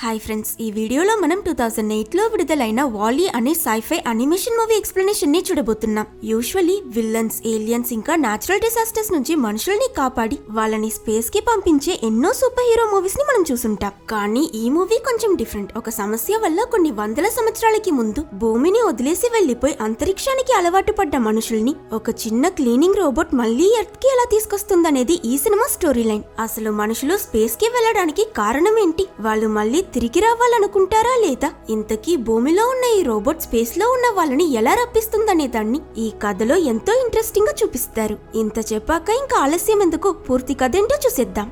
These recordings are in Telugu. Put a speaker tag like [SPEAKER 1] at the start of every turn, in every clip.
[SPEAKER 1] హాయ్ ఫ్రెండ్స్, ఈ వీడియోలో మనం 2008లో విడుదలైన వాలీ అనే సైఫై అనిమేషన్ మూవీ ఎక్స్ప్లెనేషన్ ని చూడబోతున్నాం. యూజువల్లీ విల్లన్స్, ఏలియన్స్ ఇంకా న్యాచురల్ డిసాస్టర్స్ నుంచి మనుషుల్ని కాపాడి వాళ్ళని స్పేస్ కి పంపించే ఎన్నో సూపర్ హీరో మూవీస్ ని మనం చూసుంటాం. కానీ ఈ మూవీ కొంచెం డిఫరెంట్. ఒక సమస్య వల్ల కొన్ని వందల సంవత్సరాలకి ముందు భూమిని వదిలేసి వెళ్లిపోయి అంతరిక్షానికి అలవాటు పడ్డ మనుషుల్ని ఒక చిన్న క్లీనింగ్ రోబోట్ మళ్లీ ఎర్త్ కి ఎలా తీసుకొస్తుందనేది ఈ సినిమా స్టోరీ లైన్. అసలు మనుషులు స్పేస్ కి వెళ్లడానికి కారణం ఏంటి? వాళ్ళు మళ్లీ తిరిగి రావాలనుకుంటారా లేదా? ఇంతకీ భూమిలో ఉన్న ఈ రోబోట్ స్పేస్ లో ఉన్న వాళ్ళని ఎలా రప్పిస్తుందనే దాన్ని ఈ కథలో ఎంతో ఇంట్రెస్టింగ్ గా చూపిస్తారు. ఇంత చెప్పాక ఇంకా ఆలస్యం ఎందుకు, పూర్తి కథ ఏంటో చూసేద్దాం.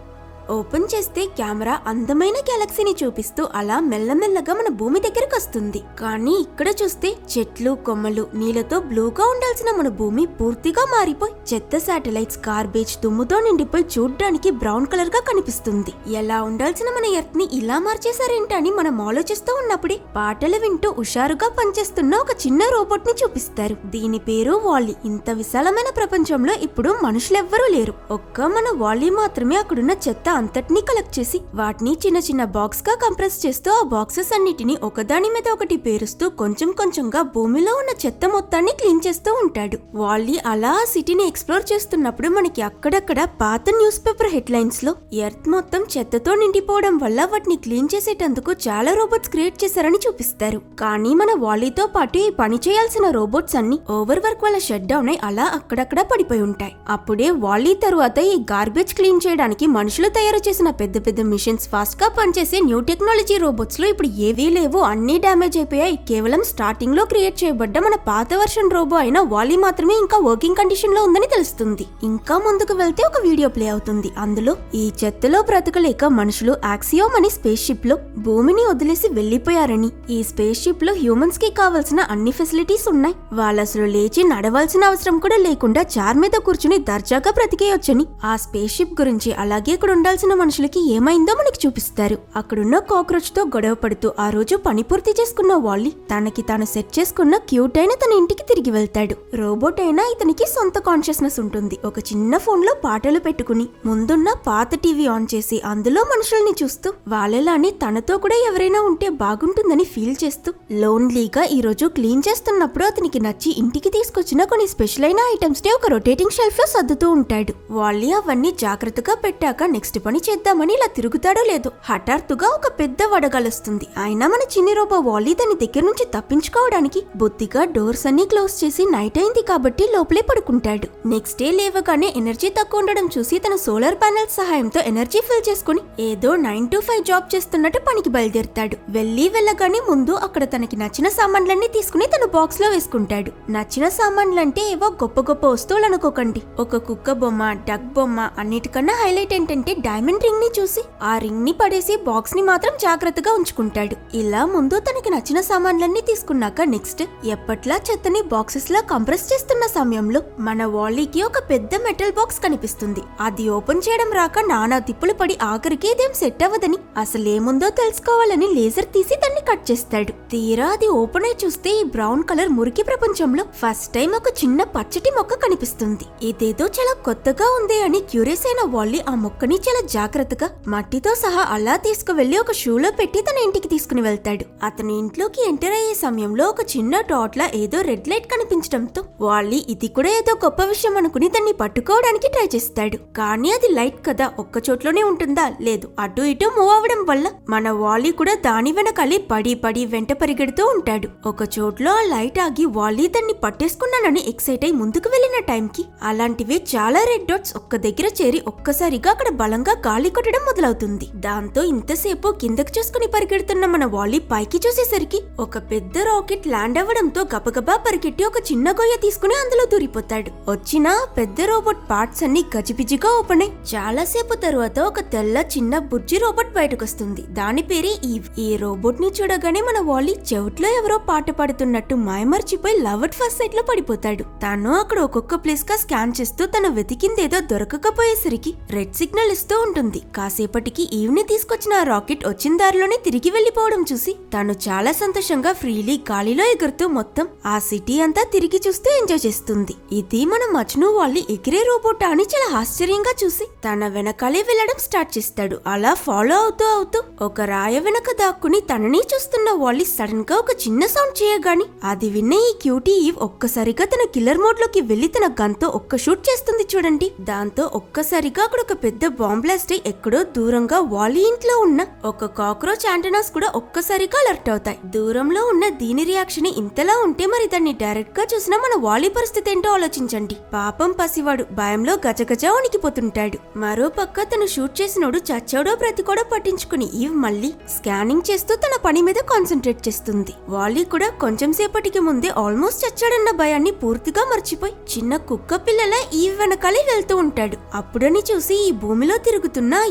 [SPEAKER 1] ఓపెన్ చేస్తే కెమెరా అందమైన గెలాక్సీని చూపిస్తూ అలా మెల్లమెల్లగా మన భూమి దగ్గరకు వస్తుంది. కానీ ఇక్కడ చూస్తే చెట్లు, కొమ్మలు, నీళ్లతో బ్లూగా ఉండాల్సిన మన భూమి పూర్తిగా మారిపోయి చెత్త శాటిలైట్స్, గార్బేజ్, దుమ్ముతో నిండిపోయి చూడ్డానికి బ్రౌన్ కలర్ గా కనిపిస్తుంది. ఎలా ఉండాల్సిన మన ఎర్త్ ని ఇలా మార్చేశారేంటని మనం ఆలోచిస్తూ ఉన్నప్పుడే పాటలు వింటూ హుషారుగా పనిచేస్తున్న ఒక చిన్న రోబోట్ ని చూపిస్తారు. దీని పేరు వాలీ. ఇంత విశాలమైన ప్రపంచంలో ఇప్పుడు మనుషులెవ్వరూ లేరు. ఒక్క మన వాలీ మాత్రమే అక్కడున్న చెత్త అంతటినీ కలెక్ట్ చేసి వాటిని చిన్న చిన్న బాక్స్ గా కంప్రెస్ చేస్తూ ఆ బాక్సెస్ అన్నిటిని ఒకదాని మీద ఒకటి పేరుస్తూ కొంచెం కొంచెంగా భూమిలో ఉన్న చెత్త మొత్తాన్ని క్లీన్ చేస్తూ ఉంటాడు. వాలీ అలా ఆ సిటీని ఎక్స్ప్లోర్ చేస్తున్నప్పుడు మనకి అక్కడక్కడ పాత న్యూస్ పేపర్ హెడ్లైన్స్ లో ఎర్త్ మొత్తం చెత్తతో నిండిపోవడం వల్ల వాటిని క్లీన్ చేసేటందుకు చాలా రోబోట్స్ క్రియేట్ చేశారని చూపిస్తారు. కానీ మన వాలీతో పాటు ఈ పని చేయాల్సిన రోబోట్స్ అన్ని ఓవర్ వర్క్ వల్ల షట్ డౌన్ అయి అలా అక్కడక్కడ పడిపోయి ఉంటాయి. అప్పుడే వాలీ తరువాత ఈ గార్బేజ్ క్లీన్ చేయడానికి మనుషులు తయారు చేసిన పెద్ద పెద్ద మిషన్స్, ఫాస్ట్ గా పనిచేసే న్యూ టెక్నాలజీ రోబోట్స్ లో ఇప్పుడు ఏవీ లేవు, అన్ని డ్యామేజ్ అయిపోయాయి. కేవలం స్టార్టింగ్ లో క్రియేట్ చేయబడ్డ మన పాత వర్షన్ రోబో అయిన వాలీ మాత్రమే ఇంకా వర్కింగ్ కండిషన్ లో ఉందని తెలుస్తుంది. ఇంకా ముందుకు వెళ్తే ఒక వీడియో ప్లే అవుతుంది. అందులో ఈ చెత్తలో బ్రతకలేక మనుషులు యాక్సియోమ్ అనే స్పేస్ షిప్ లో భూమిని వదిలేసి వెళ్లిపోయారని, ఈ స్పేస్ షిప్ లో హ్యూమన్స్ కి కావాల్సిన అన్ని ఫెసిలిటీస్ ఉన్నాయి, వాళ్ళు అసలు లేచి నడవాల్సిన అవసరం కూడా లేకుండా చార్ మీద కూర్చుని దర్జాగా బ్రతికేయొచ్చని, ఆ స్పేస్ షిప్ గురించి అలాగే ఇక్కడ ఉండాల్సిన మనుషులకి ఏమైందో మనకి చూపిస్తారు. అక్కడున్న కాక్రోచ్ తో గొడవ పడుతూ ఆ రోజు పని పూర్తి చేసుకున్న వాలీ తనకి తాను సెట్ చేసుకున్న క్యూట్ అయిన తన ఇంటికి తిరిగి వెళ్తాడు. రోబోట్ అయినా ఇతనికి సొంత కాన్షియస్నెస్ ఉంటుంది. ఒక చిన్న ఫోన్ లో పాటలు పెట్టుకుని ముందున్న పాత టీవీ ఆన్ చేసి అందులో మనుషుల్ని చూస్తూ వాళ్ళలానే తనతో కూడా ఎవరైనా ఉంటే బాగుంటుందని ఫీల్ చేస్తూ లోన్లీగా ఈ రోజు క్లీన్ చేస్తున్నప్పుడు అతనికి నచ్చి ఇంటికి తీసుకొచ్చిన కొన్ని స్పెషల్ అయిన ఐటమ్స్ ని ఒక రొటేటింగ్ షెల్ఫ్ లో సర్దుతూ ఉంటాడు. వాలీ అవన్నీ జాగ్రత్తగా పెట్టాక నెక్స్ట్ పని చేద్దామని ఇలా తిరుగుతాడో లేదో హఠాత్తుగా ఒక పెద్ద వడగాలొస్తుంది. అయినా మన చిన్ని రోబో వాలీ దాని దగ్గర నుంచి తప్పించుకోవడానికి బొత్తిగా డోర్స్ అన్ని క్లోజ్ చేసి నైట్ అయింది కాబట్టి లోపలే పడుకుంటాడు. నెక్స్ట్ డే లేవగానే ఎనర్జీ తక్కువ ఉండడం చూసి తన సోలార్ ప్యానెల్ సహాయంతో ఎనర్జీ ఫిల్ చేసుకుని ఏదో 9 to 5 జాబ్ చేస్తున్నట్టు పనికి బయలుదేరుతాడు. వెళ్ళగానే ముందు అక్కడ తనకి నచ్చిన సామాన్లన్నీ తీసుకుని తన బాక్స్ లో వేసుకుంటాడు. నచ్చిన సామాన్లంటే ఏవో గొప్ప గొప్ప వస్తువులు అనుకోకండి. ఒక కుక్క బొమ్మ, డక్ బొమ్మ, అన్నిటికన్నా హైలైట్ ఏంటంటే డైమండ్ రింగ్ ని చూసి ఆ రింగ్ ని పడేసి బాక్స్ ని మాత్రం జాగ్రత్తగా ఉంచుకుంటాడు. ఇలా ముందు తనకి నచ్చిన సామాన్లన్నీ తీసుకున్నాక నెక్స్ట్ ఎప్పట్లా చెత్తని బాక్సెస్ లా కంప్రెస్ చేస్తున్న సమయంలో మన వాలీకి ఒక పెద్ద మెటల్ బాక్స్ కనిపిస్తుంది. అది ఓపెన్ చేయడం రాక నానా తిప్పులు పడి ఆఖరికి ఇదేం సెట్ అవ్వదని అసలేముందో తెలుసుకోవాలని లేజర్ తీసి దాన్ని కట్ చేస్తాడు. తీరా అది ఓపెన్ అయి చూస్తే ఈ బ్రౌన్ కలర్ మురికి ప్రపంచంలో ఫస్ట్ టైం ఒక చిన్న పచ్చటి మొక్క కనిపిస్తుంది. ఇదేదో చాలా కొత్తగా ఉంది అని క్యూరియస్ అయిన వాలీ ఆ మొక్కని చాలా జాగ్రత్తగా మట్టితో సహా అలా తీసుకువెళ్లి ఒక షూలో పెట్టి తన ఇంటికి తీసుకుని వెళ్తాడు. అతని ఇంట్లోకి ఎంటర్ అయ్యే సమయంలో ఒక చిన్న డాట్ లా ఏదో రెడ్ లైట్ కనిపించడంతో వాలీ ఇది కూడా ఏదో గొప్ప విషయం అనుకుని దాన్ని పట్టుకోవడానికి ట్రై చేస్తాడు. కానీ అది లైట్ కదా, ఒక్క చోట్లోనే ఉంటుందా? లేదు, అటు ఇటు మూవ్ అవ్వడం వల్ల మన వాలీ కూడా దాని వెనకాలి పడి వెంట పరిగెడుతూ ఉంటాడు. ఒక చోట్లో ఆ లైట్ ఆగి వాలీ దాన్ని పట్టేసుకున్నానని ఎక్సైట్ అయి ముందుకు వెళ్లిన టైంకి అలాంటివే చాలా రెడ్ డాట్స్ ఒక్క దగ్గర చేరి ఒక్కసారిగా అక్కడ బలంగా గాలి కొట్టడం మొదలవుతుంది. దాంతో ఇంతసేపు కిందకు చూసుకుని పరిగెడుతున్న మన వాలీ పైకి చూసేసరికి ఒక పెద్ద రాకెట్ ల్యాండ్ అవ్వడంతో గబగబా పరిగెట్టి ఒక చిన్న గొయ్య తీసుకుని అందులో దూరిపోతాడు. వచ్చిన పెద్ద రోబోట్ పార్ట్స్ అన్ని గజిబిజిగా ఓపెన్ అయి చాలా సేపు తరువాత ఒక తెల్ల చిన్న బుజ్జి రోబోట్ బయటకొస్తుంది. దాని పేరే ఈవ్. ఈ రోబోట్ ని చూడగానే మన వాలీ చెవిట్లో ఎవరో పాట పాడుతున్నట్టు మాయమర్చిపోయి లవ్ అట్ ఫస్ట్ సైట్ లో పడిపోతాడు. తను అక్కడ ఒక్కొక్క ప్లేస్ గా స్కాన్ చేస్తూ తను వెతికిందేదో దొరకకపోయేసరికి రెడ్ సిగ్నల్ ఇస్తూ ఉంటుంది. కాసేపటికి ఈవ్ ని తీసుకొచ్చిన ఆ రాకెట్ వచ్చిన దారిలోనే తిరిగి వెళ్లిపోవడం చూసి తను చాలా సంతోషంగా ఫ్రీలీ గాలిలో ఎగురుతూ మొత్తం ఆ సిటీ అంతా తిరిగి చూస్తూ ఎంజాయ్ చేస్తుంది. ఇది మన మజ్ను వాల్లీ ఎగిరే రోబోట్ అని చాలా ఆశ్చర్యంగా చూసి తన వెనకాలే వెళ్లడం స్టార్ట్ చేస్తాడు. అలా ఫాలో అవుతూ అవుతూ ఒక రాయ వెనక దాక్కుని తనని చూస్తున్న వాల్లీ సడన్ గా ఒక చిన్న సౌండ్ చేయగాని అది విన్న ఈ క్యూటీ ఈవ్ ఒక్కసారిగా తన కిల్లర్ మోడ్ లోకి వెళ్లి తన గన్ తో ఒక్క షూట్ చేస్తుంది చూడండి. దాంతో ఒక్కసారిగా అక్కడ ఒక పెద్ద బాంబ్ బ్లాస్ట్ అయి ఎక్కడో దూరంగా వాల్లీ ఇంట్లో ఉన్న ఒక కాక్రోచ్ యాంటెనాస్ కూడా ఒక్కసారిగా అలర్ట్ అవుతాయి. దూరంలో ఉన్న దీని రియాక్షన్ ఇంతలా ఉంటే మరి దాన్ని డైరెక్ట్ గా చూసిన మన వాల్లీ పరిస్థితి ఏంటో ఆలోచించండి. పాపం పసివాడు భయంలో గజగజ వణికిపోతుంటాడు. మరో పక్క తను షూట్ చేసినోడు చచ్చాడో బ్రతికోడో పట్టించుకుని ఈవ్ మళ్ళీ స్కానింగ్ చేస్తూ తన పని మీద కాన్సన్ట్రేట్ చేస్తుంది. వాల్లీ కూడా కొంచెం సేపటికి ముందే ఆల్మోస్ట్ చచ్చాడన్న భయాన్ని పూర్తిగా మర్చిపోయి చిన్న కుక్క పిల్లల ఈవ్ వెనకాలే వెళ్తూ ఉంటాడు. అప్పుడని చూసి ఈ భూమిలో తిరుగుతున్న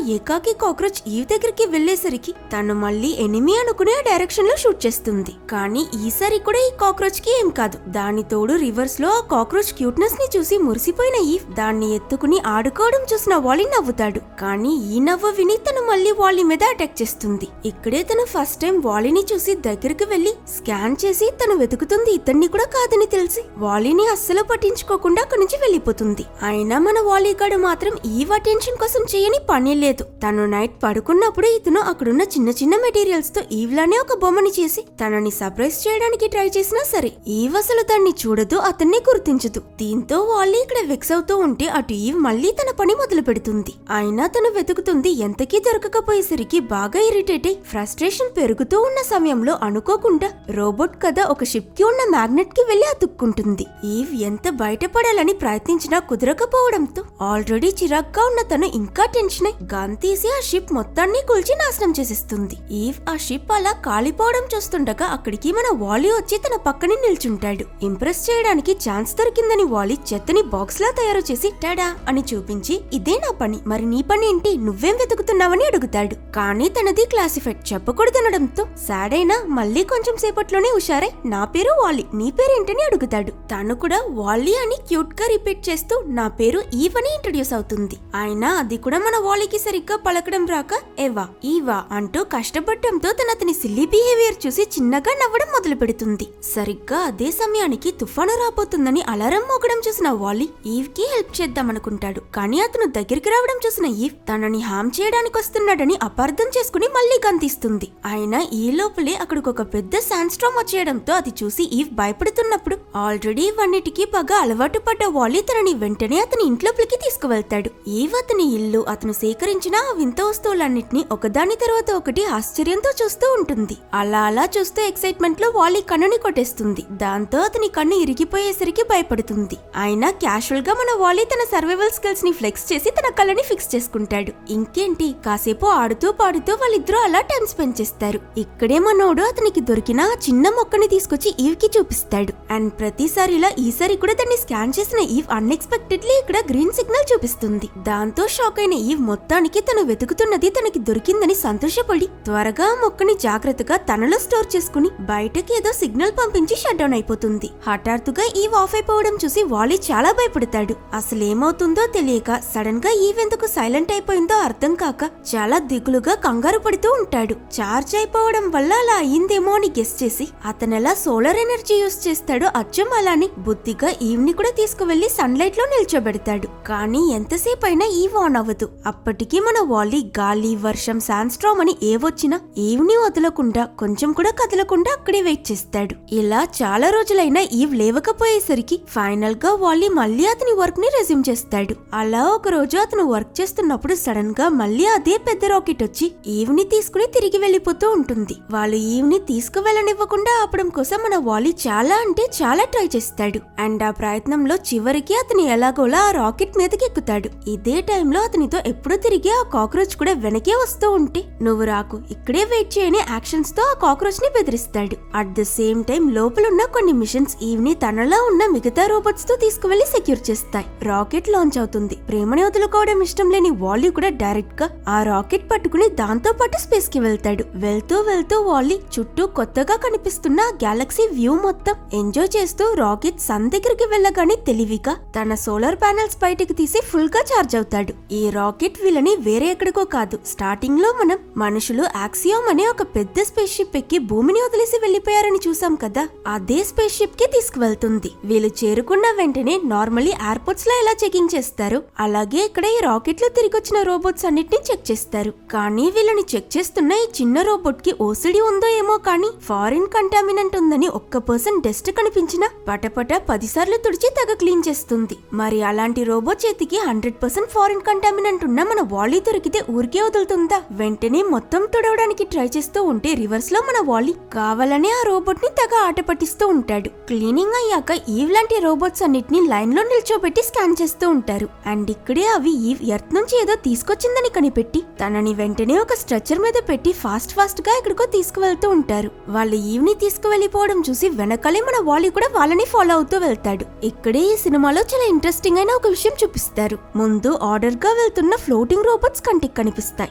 [SPEAKER 1] ఏకాకి కాక్రోచ్ ఈవ్ దగ్గరికి వెళ్లేసరికి తను మళ్ళీ ఎనిమీ అనుకునే ఆ డైరెక్షన్ లో షూట్ చేస్తుంది. కానీ ఈసారి కూడా ఈ కాక్రోచ్ కి ఏం కాదు. దాని తోడు రివర్స్ లో ఆ కాక్రోచ్ క్యూట్నెస్ ని చూసి మురిసిపోయిన ఈవ్ దాన్ని ఎత్తుకుని ఆడుకోవడం చూసిన వాల్లీ నవ్వుతాడు. కానీ ఈ నవ్వు విని తను మళ్ళీ వాల్లీ మీద అటాక్ చేస్తుంది. ఇక్కడే తను ఫస్ట్ టైం వాల్లీని చూసి దగ్గరికి వెళ్లి స్కాన్ చేసి తను వెతుకుతుంది ఇతన్ని కూడా కాదని తెలిసి వాల్లీని అస్సలు పట్టించుకోకుండా అక్కడి నుంచి వెళ్లిపోతుంది. అయినా మన వాల్లీ గాడు మాత్రం ఈవ్ అటెన్షన్ కోసం చేయని పని లేదు. తను నైట్ పడుకున్నప్పుడు ఇతను అక్కడున్న చిన్న చిన్న మెటీరియల్స్ తో ఈవ్ లానే ఒక బొమ్మని చేసి తనని సర్ప్రైజ్ చేయడానికి ట్రై చేసినా సరే ఈవ్ అసలు దాన్ని చూడదు, అతన్ని గుర్తించదు. దీంతో వాల్లీ ఇక్కడ వెక్స్ అవుతూ ఉంటే అటు ఈవ్ మళ్ళీ తన పని మొదలు పెడుతుంది. అయినా తను వెతుకుతుంది ఎంతకీ దొరకకపోయేసరికి బాగా ఇరిటేట్ అయి ఫ్రస్ట్రేషన్ పెరుగుతూ ఉన్న సమయంలో అనుకోకుండా రోబోట్ కథ ఒక షిప్ కి ఉన్న మ్యాగ్నెట్ కి వెళ్లి అతుక్కుంటుంది. ఈవ్ ఎంత బయటపడాలని ప్రయత్నించినా కుదరకపోవడంతో ఆల్రెడీ చిరాగ్గా ఉన్న తను ఇంకా టెన్షన్ అయి గన్ తీసి ఆ షిప్ మొత్తాన్ని కూల్చి నాశనం చేసేస్తుంది. ఈవ్ ఆ షిప్ అలా కాలిపోవడం చూస్తుండగా అక్కడికి మన వాల్లీ వచ్చి తన పక్కనే నిల్చుంటాడు. ఇంప్రెస్ చేయడానికి ఛాన్స్ దొరికిందని వాల్లీ చెత్తని బాక్స్ లా తయారు చేసి టాడా అని చూపించి ఇదే నా పని, మరి నీ పని ఏంటి, నువ్వేం వెతుకుతున్నావని అడుగుతాడు. కానీ తనది క్లాసిఫైడ్ చెప్పకూడదనడంతో సాడ్ అయినా మళ్ళీ కొంచెం సేపట్లోనే హుషారై నా పేరు వాల్లీ, నీ పేరేంటని అడుగుతాడు. తను కూడా వాల్లీ అని క్యూట్ గా రిపీట్ చేస్తూ నా పేరు ఈవ్ అని ఇంట్రడ్యూస్ అవుతుంది. అయినా అది కూడా మన వాల్లీకి సరిగ్గా పలకడం రాక ఎవా ఈవా అంటూ కష్టపడటంతో తన అతని సిల్లీ బిహేవియర్ చూసి చిన్నగా నవ్వడం మొదలు పెడుతుంది. సరిగ్గా అదే సమయానికి తుఫాను రాబోతుందని అలారం మోగడం చూసిన వాల్లీ ఈవ్ కి హెల్ప్ చేద్దామనుకుంటాడు. కానీ అతను దగ్గరికి రావడం చూసిన ఈవ్ తనని హామ్ చేయడానికి వస్తున్నాడని అపార్థం చేసుకుని మళ్ళీ గంతిస్తుంది. అయినా ఈ లోపలే అక్కడికి ఒక పెద్ద శాండ్ స్టార్మ్ వచ్చేయడంతో అది చూసి ఈవ్ భయపడుతున్నప్పుడు ఆల్రెడీ వన్నిటికి బాగా అలవాటు పడ్డ వాల్లీ తనని వెంటనే అతని ఇంట్లోపలికి తీసుకువెళ్తాడు. ఈవ్ అతని ఇల్లు, అతను సేకరించిన ఆ వింత వస్తువులన్నిటిని ఒకదాని తర్వాత ఒకటి ఆశ్చర్యంతో చూస్తూ ఉంటుంది. అలా అలా చూస్తూ ఎక్సైట్మెంట్ లో వాల్లీ కన్నుని కొట్టేస్తుంది. దాంతో అతని కన్ను ఇరిగిపోయేసరికి భయపడుతుంది. అయినా క్యాషువల్ గా మన వాల్లీ తన సర్వైవల్ స్కిల్స్ ని ఫ్లెక్స్ చేసి తన కళ్ళని ఫిక్స్ చేసుకుంటాడు. ఇంకేంటి కాసేపు ఆడుతూ పాడుతూ వాళ్ళిద్దరూ అలా టైం స్పెండ్ చేస్తారు. ఇక్కడే మనోడు అతనికి దొరికిన ఆ చిన్న మొక్కని తీసుకొచ్చి ఈవ్ కి చూపిస్తాడు. అండ్ ప్రతిసారిలా ఈసారి కూడా దాన్ని స్కాన్ చేసిన ఈవ్ అన్ఎక్స్పెక్టెడ్లీ ఇక్కడ గ్రీన్ సిగ్నల్ చూపిస్తుంది. దాంతో షాక్ అయిన ఈవ్ మొత్తానికి తను వెతుకుతున్నది తనకి దొరికిందని సంతోషపడి త్వరగా ఆ మొక్కని జాగ్రత్తగా తనలో స్టోర్ చేసుకుని బయటకి ఏదో సిగ్నల్ పంపించి షట్ డౌన్ అయిపోతుంది. హఠాత్తుగా ఈవ్ ఆఫ్ అయిపోవడం చూసి వాల్లీ చాలా భయపడతాడు. అసలేమవుతుందో తెలియక సడన్ గా ఈవ్ ఎందుకు సైలెంట్ అయిపోయిందో అర్థం కాక చాలా దిగులుగా కంగారు పడుతూ ఉంటాడు. చార్జ్ అయిపోవడం వల్ల అలా అయ్యిందేమో అని గెస్ చేసి అతనెలా సోలార్ ఎనర్జీ యూస్ చేస్తాడో అచ్చం అలానే బుద్ధిగా ఈవ్ ని కూడా తీసుకువెళ్లి సన్ లైట్ లో నిల్చోబెడతాడు. కానీ ఎంతసేపు అయినా ఈవ్ ఆన్ అవ్వదు. అప్పటికి మన వాల్లీ గాలి, వర్షం, శాండ్ స్టార్మ్ అని ఏవొచ్చినా ఈవ్ ని వదలకుండా కొంచెం కూడా కదలకుండా అక్కడే వెయిట్ చేస్తాడు. ఇలా చాలా రోజులైనా ఈవ్ లేవకపోయేసరికి ఫైనల్ గా వాల్లీ మళ్ళీ అతని వర్క్ ని రెజ్యూమ్ చేస్తాడు. అలా ఒక రోజు అతను వర్క్ చేస్తున్నప్పుడు సడన్ గా మళ్ళీ అదే పెద్ద రాకెట్ వచ్చి ఈవ్ ని తీసుకుని తిరిగి వెళ్లిపోతూ ఉంటుంది. వాళ్ళు ఈవ్ ని తీసుకువెళ్ళనివ్వకుండా ఆపడం కోసం మన వాల్లీ చాలా అంటే చాలా ట్రై చేస్తాడు. అండ్ ఆ ప్రయత్నంలో చివరికి అతను ఎలాగోలా ఆ రాకెట్ మీదకి ఎక్కుతాడు. ఇదే టైంలో అతనితో ఎప్పుడూ తిరిగి ఆ కాక్రోచ్ కూడా వెనకే వస్తూ ఉంటే నువ్వు రాకు, ఇక్కడే వెయిట్ చేయని యాక్షన్స్ తో ఆ కాక్రోచ్ ని బెదిరిస్తాడు. అట్ ద సేమ్ టైం లోపలున్న కొన్ని మిషన్స్ ఈవ్ ని తనలా ఉన్న మిగతా రోబోట్స్ తో తీసుకువెళ్లి సెక్యూర్ చేస్తాయి. రాకెట్ లాంచ్ అవుతుంది. ప్రేమని వదులుకోవడం ఇష్టం లేని వాల్లీ కూడా డైరెక్ట్ గా ఆ రాకెట్ పట్టుకుని దాంతో పాటు స్పేస్ కి వెళ్తాడు. వెళ్తూ వెళ్తూ వాల్లీ చుట్టూ కొత్తగా కనిపిస్తున్న గ్యాలక్సీ వ్యూ మొత్తం ఎంజాయ్ చేస్తూ రాకెట్ సన్ దగ్గరికి వెళ్ళగానే తెలివిగా తన సోలార్ ప్యానెల్స్ బయటకు తీసి ఫుల్ గా చార్జ్ అవుతాడు. ఈ రాకెట్ రాకెట్ వీళ్ళని వేరే ఎక్కడికో కాదు, స్టార్టింగ్ లో మనం మనుషులు యాక్సియోమ్ అనే ఒక పెద్ద స్పేస్ షిప్ ఎక్కి భూమిని వదిలేసి వెళ్లిపోయారని చూసాం కదా, అదే స్పేస్ షిప్ కి తీసుకువెళ్తుంది. వీళ్ళు చేరుకున్న వెంటనే నార్మల్లీ ఎయిర్పోర్ట్స్ లో ఎలా చెకింగ్ చేస్తారు అలాగే ఇక్కడ ఈ రాకెట్ లో తిరిగొచ్చిన రోబోట్స్ అన్నిటిని చెక్ చేస్తారు. కానీ వీళ్ళని చెక్ చేస్తున్న ఈ చిన్న రోబోట్ కి ఓసిడి ఉందో ఏమో కానీ ఫారిన్ కంటామినెంట్ ఉందని ఒక్క పర్సన్ డస్ట్ కనిపించినా పటపట 10 సార్లు తుడిచి తెగ క్లీన్ చేస్తుంది. మరి అలాంటి రోబోట్ చేతికి 100% ఫారిన్ కంటామినెంట్ ఉన్న మన వాలీ దొరికితే ఊరికే వదులుతుందా? వెంటనే మొత్తం తుడవడానికి ట్రై చేస్తూ ఉంటే రివర్స్ లో మన వాలీ కావాలనే ఆ రోబోట్ ని తెగ ఆట పట్టిస్తూ ఉంటాడు. క్లీనింగ్ అయ్యాక ఈవ్ లాంటి రోబోట్స్ అన్నిటిని లైన్ లో నిల్చోబెట్టి స్కాన్ చేస్తూ ఉంటారు. అండ్ ఇక్కడే అవి ఈవ్ ఎర్త్ నుంచి ఏదో తీసుకొచ్చిందని కనిపెట్టి తనని వెంటనే ఒక స్ట్రెచర్ మీద పెట్టి ఫాస్ట్ గా ఎక్కడికో తీసుకువెళ్తూ ఉంటారు. వాళ్ళు ఈవ్ ని తీసుకువెళ్లిపోవడం చూసి వెనకాలే మన వాలీ కూడా వాళ్ళని ఫాలో అవుతూ వెళ్తాడు. ఇక్కడే ఈ సినిమాలో చాలా ఇంట్రెస్టింగ్ అయిన ఒక విషయం చూపిస్తారు. ముందు ఆర్డర్ గా వెళ్తున్న ఫ్లోటింగ్ రోబోట్స్ కంటికి కనిపిస్తాయి.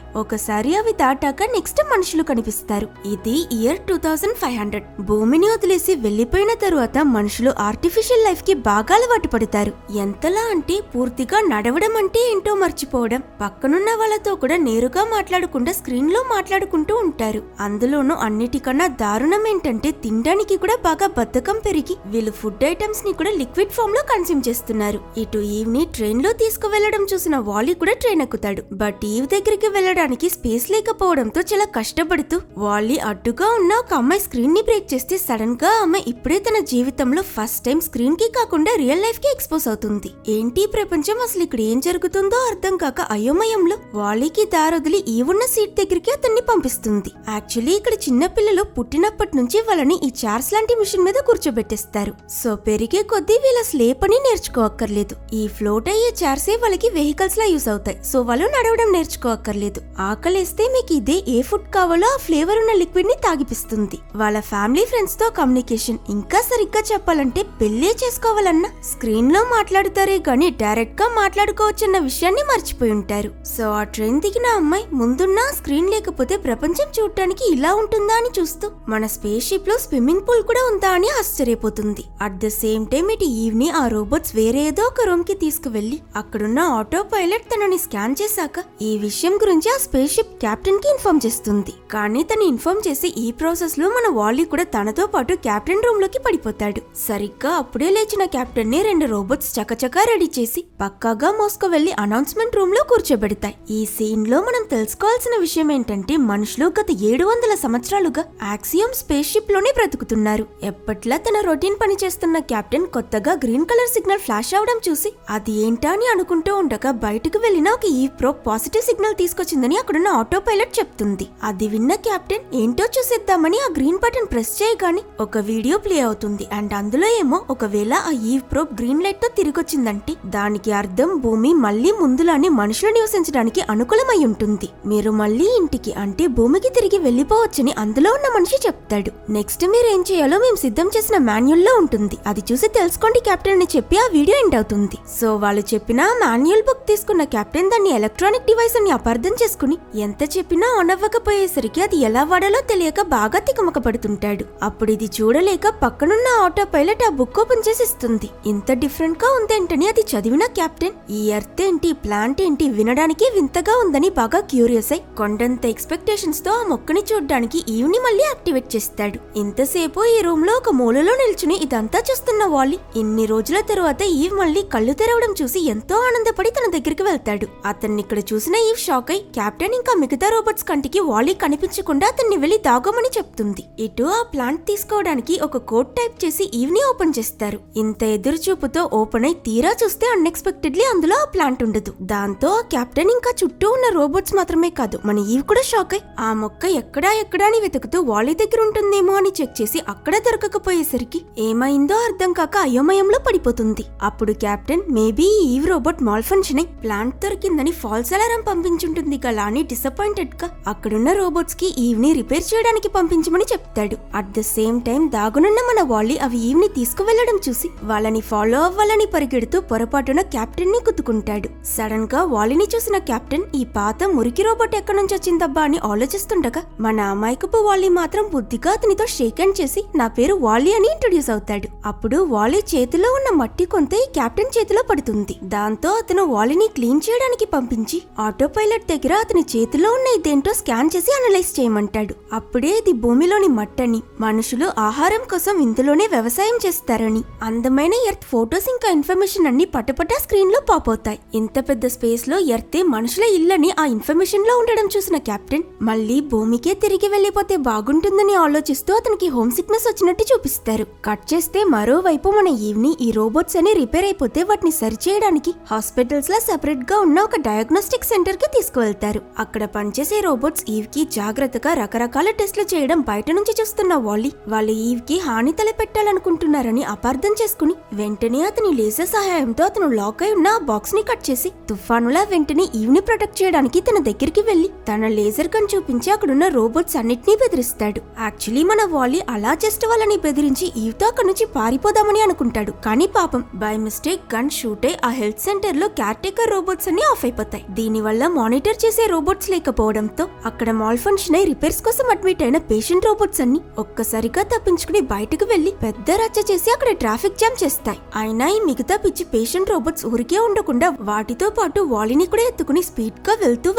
[SPEAKER 1] ఒకసారి అవి దాటాక నెక్స్ట్ మనుషులు కనిపిస్తారు. ఇది ఇయర్ 2500. భూమిని వదిలేసి వెళ్లిపోయిన తరువాత మనుషులు ఆర్టిఫిషియల్ లైఫ్ కి బాగా అలవాటు పడతారు. ఎంతలా అంటే పూర్తిగా నడవడం అంటే ఏంటో మర్చిపోవడం, పక్కనున్న వాళ్ళతో కూడా నేరుగా మాట్లాడకుండా స్క్రీన్ లో మాట్లాడుకుంటూ ఉంటారు. అందులోనూ అన్నిటికన్నా దారుణం ఏంటంటే తినడానికి కూడా బాగా బద్ధకం పెరిగి వీళ్ళు ఫుడ్ ఐటమ్స్ ని కూడా లిక్విడ్ ఫామ్ లో కన్స్యూమ్ చేస్తున్నారు. ఇటు ఈవ్ ని ట్రైన్ లో తీసుకువెళ్లడం చూసిన వాలీ కూడా ట్రైన్ ఎక్కుతాడు. బట్ ఈవ్ దగ్గరికి వెళ్లడానికి స్పేస్ లేకపోవడంతో చాలా కష్టపడుతూ వాలీ అడ్డుగా ఉన్న ఒక అమ్మాయి స్క్రీన్ ని బ్రేక్ చేస్తే సడన్ గా ఆమె ఇప్పుడే తన జీవితంలో ఫస్ట్ టైం స్క్రీన్ కి కాకుండా రియల్ లైఫ్ కి ఎక్స్పోజ్ అవుతుంది. ఏంటి ప్రపంచం, అసలు ఇక్కడ ఏం జరుగుతుందో అర్థం కాక అయోమయంలో వాలీకి దారొదిలి ఈవ్ ఉన్న సీట్ దగ్గరికి అతన్ని పంపిస్తుంది. యాక్చువల్లీ ఇక్కడ చిన్న పిల్లలు పుట్టినప్పటి నుంచి వాళ్ళని ఈ చార్స్ లాంటి మిషన్ మీద కూర్చోబెట్టేస్తారు. సో పెరిగే కొద్దీ వీళ్ళ స్లేప్ అని నేర్చుకోక్కర్లేదు. ఈ ఫ్లోట్ అయ్యే చార్సే వాళ్ళకి వెహికల్స్ లా యూస్ అవుతాయి. సో వాళ్ళు నడవడం నేర్చుకోక్కర్లేదు. ఆకలేస్తే మీకు ఇదే ఏ ఫుడ్ కావాలో ఆ ఫ్లేవర్ ఉన్న లిక్విడ్ ని తాగిపిస్తుంది. వాళ్ళ ఫ్యామిలీ ఫ్రెండ్స్ తో కమ్యూనికేషన్, ఇంకా సరిగ్గా చెప్పాలంటే పెళ్లే చేసుకోవాలన్నా స్క్రీన్ లో మాట్లాడుతారే గానీ డైరెక్ట్ గా మాట్లాడుకోవచ్చన్న విషయాన్ని మర్చిపోయి ఉంటారు. సో ఆ ట్రైన్ దిగిన అమ్మాయి ముందున్న స్క్రీన్ లేకపోతే ప్రపంచం చూడటానికి ఇలా ఉంటుందా అని చూస్తూ మన స్పేస్ షిప్ లో స్విమ్మింగ్ పూల్ కూడా ఉందా అని ఆశ్చర్యపోతుంది. అట్ ద సేమ్ టైం ఇటు ఈవ్ ని ఆ రోబోట్స్ వేరే ఏదో ఒక రూమ్ కి తీసుకువెళ్లి అక్కడున్న ఆటో పైలట్ తనని స్కాన్ చేశాక ఈ విషయం గురించి ఆ స్పేస్ షిప్ కెప్టెన్ కి ఇన్ఫార్మ్ చేస్తుంది. కానీ తను ఇన్ఫార్మ్ చేసి ఈ ప్రాసెస్ లో మన వాలీ కూడా తనతో పాటు కెప్టెన్ రూమ్ లోకి పడిపోతాడు. సరిగ్గా అప్పుడే లేచిన కెప్టెన్ ని 2 రోబోట్స్ చకచకా రెడీ చేసి పక్కాగా మోసుకు వెళ్లి అనౌన్స్మెంట్ రూమ్ లో కూర్చోబెడతాయి. ఈ సీన్ లో మనం తెలుసుకోవాల్సిన విషయం ఏంటంటే మనుషులు గత 700 సంవత్సరాలుగా యాక్సియోమ్ స్పేస్ షిప్ లోనే బ్రతుకుతున్నారు. ఎప్పట్లా తన రొటీన్ పని చేస్తున్న కెప్టెన్ కొత్తగా గ్రీన్ కలర్ సిగ్నల్ ఫ్లాష్ అవడం చూసి అది ఏంటా అని అనుకుంటూ ఉండగా బయటకు వెళ్లిన ఒక ఈవ్ ప్రోబ్ పాజిటివ్ సిగ్నల్ తీసుకొచ్చిందని అక్కడున్న ఆటో పైలట్ చెప్తుంది. అది విన్న కెప్టెన్ ఏంటో చూసేద్దామని ఆ గ్రీన్ బటన్ ప్రెస్ చేయగానే ఒక వీడియో ప్లే అవుతుంది. అండ్ అందులో ఏమో ఒకవేళ ఆ ఈవ్ ప్రోబ్ గ్రీన్ లైట్ తో తిరిగొచ్చిందంటే దానికి అర్థం భూమి మళ్లీ ముందులానే మనుషులు నివసించడానికి అనుకూలమై ఉంటుంది. మీరు మళ్లీ ఇంటికి అంటే భూమికి తిరిగి వెళ్లిపోవచ్చని అందులో ఉన్న మనిషి చెప్తాడు. నెక్స్ట్ మీరేం చేయాలో మేము సిద్ధం చేసిన మాన్యువల్ లో ఉంటుంది, అది చూసి తెలుసుకోండి కెప్టెన్ అని చెప్పి ఆ వీడియో ఎండ్ అవుతుంది. సో వాళ్ళు చెప్పిన మాన్యువల్ బుక్ తీసుకున్న కెప్టెన్ దాన్ని ఎలక్ట్రానిక్ డివైస్ అని అపార్థం చేసుకుని ఎంత చెప్పినా ఆన్ అవ్వకపోయేసరికి అది ఎలా వాడాలో తెలియక బాగా తికమక పడుతుంటాడు. అప్పుడు ఇది చూడలేక పక్కనున్న ఆటో పైలట్ ఆ బుక్ ఓపెన్ చేసి ఇస్తుంది. ఇంత డిఫరెంట్ గా ఉందేంటని అది చదివిన కెప్టెన్ ఈ ఎర్త్ ఏంటి ప్లాంట్ ఏంటి వినడానికి వింతగా ఉందని బాగా క్యూరియస్ అయి కొండంత ఎక్స్పెక్టేషన్స్ తో ఆ మొక్కని చూడడానికి ఈవ్ ని మళ్ళీ యాక్టివేట్ చేస్తాడు. ఇంతసేపు ఈ రూమ్ లో ఒక మూలలో నిల్చుని ఇదంతా చూస్తున్న వాలీ ఇన్ని రోజుల తరువాత ఈవ్ మళ్ళీ కళ్ళు తెరవడం చూసి ఎంతో ఆనందపడి తన దగ్గరికి వెళ్తాడు. అతన్ని ఇక్కడ చూసిన ఈవ్ షాక్ అయి కెప్టెన్ ఇంకా మిగతా రోబోట్స్ కంటికి వాలీ కనిపించకుండా అతన్ని వెళ్లి దాగమని చెప్తుంది. ఇటు ఆ ప్లాంట్ తీసుకోవడానికి ఒక కోడ్ టైప్ చేసి ఈవ్ ని ఓపెన్ చేస్తారు. ఇంత ఎదురు చూపుతో ఓపెన్ అయి తీరా చూస్తే అన్ఎక్స్పెక్టెడ్లీ అందులో ఆ ప్లాంట్ ఉండదు. దాంతో ఆ కెప్టెన్ ఇంకా చుట్టూ ఉన్న రోబోట్స్ మాత్రమే కాదు మన ఈవ్ కూడా షాక్ అయి ఆ మొక్క ఎక్కడా అని వెతుకుతూ వాలీ దగ్గర ఉంటుందేమో అని చెక్ చేసి అక్కడ దొరకకపోయేసరికి ఏమైందో అర్థం కాక అయోమయంలో పడిపోతుంది. అప్పుడు కెప్టెన్ మేబీ ఈవ్ రోబోట్ మాల్ ఫంక్షన్ అయి ప్లాంట్ దొరికిందని ఫాల్స్ అలారం పంపించుంటుంది కదా అని డిసప్పాయింటెడ్ గా అక్కడున్న రోబోట్స్ కి ఈవ్ ని రిపేర్ చేయడానికి పంపించమని చెప్తాడు. అట్ ద సేమ్ టైం దాగునున్న మన వాలీ అవి ఈవ్ ని తీసుకువెళ్లడం చూసి వాళ్ళని ఫాలో అవ్వాలని పరిగెడుతూ పొరపాటున కెప్టెన్ ని గుద్దుకుంటాడు. సడన్ గా వాలీని చూసిన కెప్టెన్ ఈ పాత మురికి రోబోట్ ఎక్కడి నుంచి వచ్చిందబ్బా అని ఆలోచిస్తుండగా మన అమాయకపు వాలీ మాత్రం బుద్ధిగా అతనితో షేక్ హ్యాండ్ చేసి నా పేరు వాలీ అని ఇంట్రొడ్యూస్ అవుతాడు. అప్పుడు వాలీ చేతిలో ఉన్న మట్టి కొంత ఈ కెప్టెన్ చేతిలో పడుతుంది. దాంతో అతను వాలీని క్లీన్ చేయడానికి లోకి పంపించి ఆటో పైలట్ దగ్గర అతని చేతిలో ఉన్న ఇదేంటో స్కాన్ చేసి అనలైజ్ చేయమంటాడు. అప్పుడే ఇది భూమిలోని మట్టని, మనుషులు ఆహారం కోసం ఇందులోనే వ్యవసాయం చేస్తారని, అందమైన ఎర్త్ ఫోటోస్ ఇంకా ఇన్ఫర్మేషన్ అన్ని పటపటా స్క్రీన్ లో పాప్ అవుతాయి. ఇంత పెద్ద స్పేస్ లో ఎర్తే మనుషుల ఇల్లని ఆ ఇన్ఫర్మేషన్ లో ఉండడం చూసిన కెప్టెన్ మళ్ళీ భూమికే తిరిగి వెళ్లిపోతే బాగుంటుందని ఆలోచిస్తూ అతనికి హోమ్ సిక్నెస్ వచ్చినట్టు చూపిస్తారు. కట్ చేస్తే మరోవైపు మన ఈవ్ని ఈ రోబోట్స్ అని రిపేర్ అయిపోతే వాటిని సరిచేయడానికి హాస్పిటల్స్ లా సెపరేట్ గా ఉన్న ఒక డయాగ్నోస్టిక్ సెంటర్ కి తీసుకువెళ్తారు. అక్కడ పనిచేసే రోబోట్స్ ఈవ్ కి జాగ్రత్తగా రకరకాల టెస్టులు చేయడం బయట నుంచి చూస్తున్న వాలీ వాళ్ళు ఈవ్ కి హాని తలపెట్టాలనుకుంటున్నారని అపార్థం చేసుకుని వెంటనే అతని లేజర్ సహాయంతో అతను లాక్ అయి ఉన్న ఆ బాక్స్ ని కట్ చేసి తుఫానులా వెంటనే ఈవ్ ని ప్రొటెక్ట్ చేయడానికి తన దగ్గరికి వెళ్లి తన లేజర్ గన్ చూపించి అక్కడున్న రోబోట్స్ అన్నిటినీ బెదిరిస్తాడు. యాక్చువల్లీ మన వాలీ అలా జస్ట్ వాళ్ళని బెదిరించి ఈవ్ తో అక్కడి నుంచి పారిపోదామని అనుకుంటాడు. కానీ పాపం బై మిస్టేక్ గన్ షూట్ అయి ఆ హెల్త్ సెంటర్ లో కేర్ టేకర్ రోబోట్స్ అన్ని ఆఫ్ అయిపోతాయి. దీనివల్ల మానిటర్ చేసే రోబోట్స్ లేకపోవడంతో అక్కడ మాల్ ఫంక్షన్ అయి రిపేర్స్ కోసం అడ్మిట్ అయిన పేషెంట్ రోబోట్స్ అన్ని ఒక్కసారిగా తప్పించుకుని బయటకు వెళ్లి పెద్ద రచ్చ చేసి అక్కడ ట్రాఫిక్ జామ్ చేస్తాయి. అయినా ఈ మిగతా పిచ్చి పేషెంట్ రోబోట్స్ ఊరికే ఉండకుండా వాటితో పాటు వాలీని కూడా ఎత్తుకుని స్పీడ్ గా వెళ్తూ